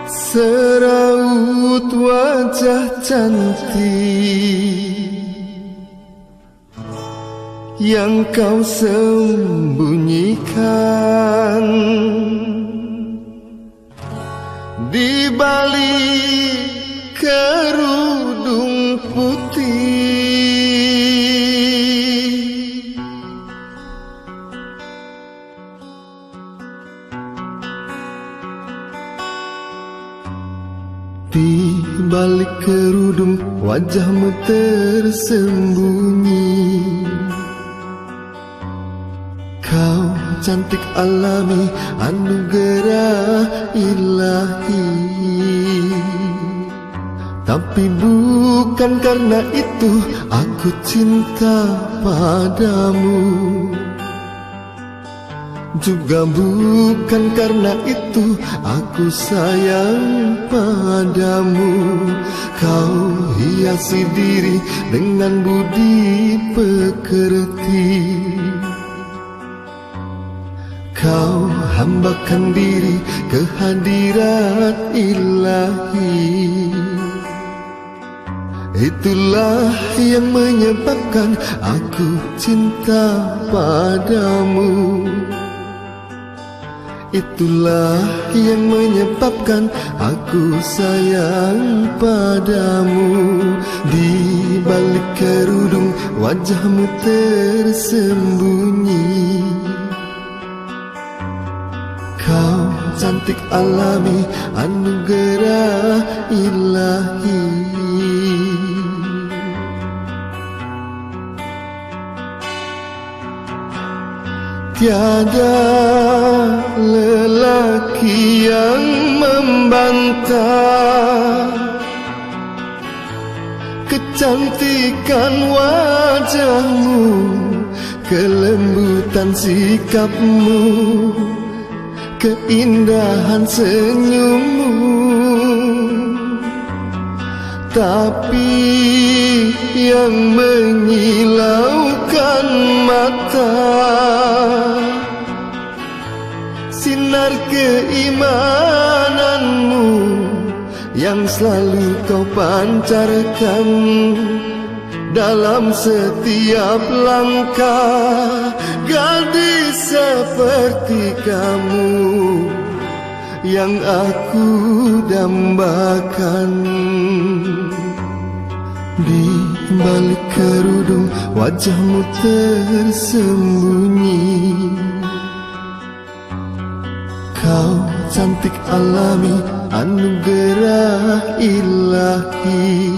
Seraut wajah cantik yang kau sembunyikan di balik kerudung putih. Di balik kerudung wajahmu tersembunyi. Kau cantik alami, anugerah ilahi. Tapi bukan karena itu aku cinta padamu. Juga bukan karena itu aku sayang padamu. Kau hiasi diri dengan budi pekerti. Kau hambakan diri ke hadirat ilahi. Itulah yang menyebabkan aku cinta padamu. Itulah yang menyebabkan aku sayang padamu. Di balik kerudung wajahmu tersembunyi. Kau cantik alami, anugerah ilahi. Tiada lelaki yang membantah kecantikan wajahmu, kelembutan sikapmu, keindahan senyummu. Tapi yang menyilaukan mata sinar keimananmu yang selalu kau pancarkan dalam setiap langkah. Gadis seperti kamu yang aku dambakan. Di balik kerudung wajahmu tersembunyi. Kau cantik alami, anugerah ilahi.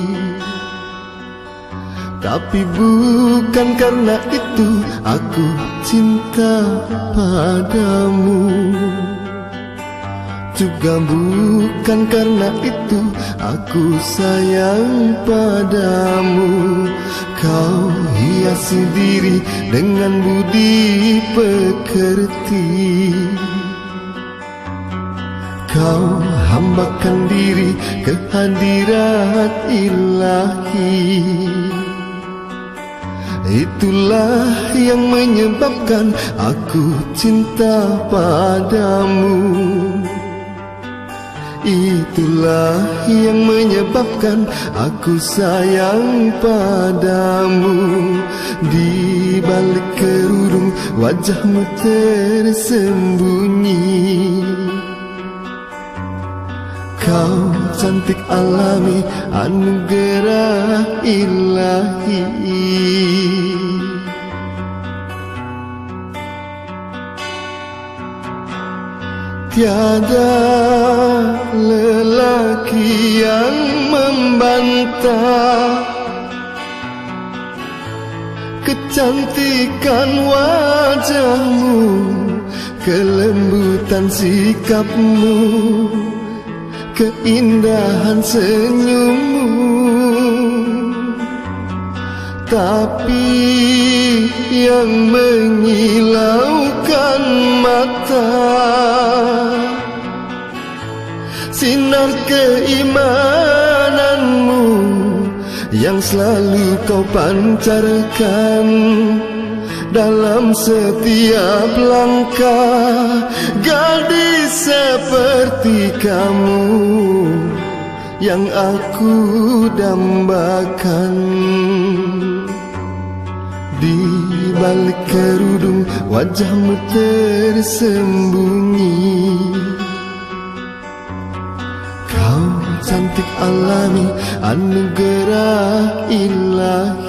Tapi bukan karena itu aku cinta padamu. Juga bukan karena itu aku sayang padamu. Kau hiasi diri dengan budi pekerti. Kau hambakan diri ke hadirat ilahi. Itulah yang menyebabkan aku cinta padamu. Itulah yang menyebabkan aku sayang padamu. Di balik kerudung wajahmu tersembunyi. Kau cantik alami, anugerah ilahi. Tiada lelaki yang membantah kecantikan wajahmu, kelembutan sikapmu, keindahan senyummu. Tapi yang menyilaukan mata sinar keimananmu yang selalu kau pancarkan dalam setiap langkah. Gadis seperti kamu yang aku dambakan. Di balik kerudung wajahmu tersembunyi. Kau cantik alami, anugerah ilahi.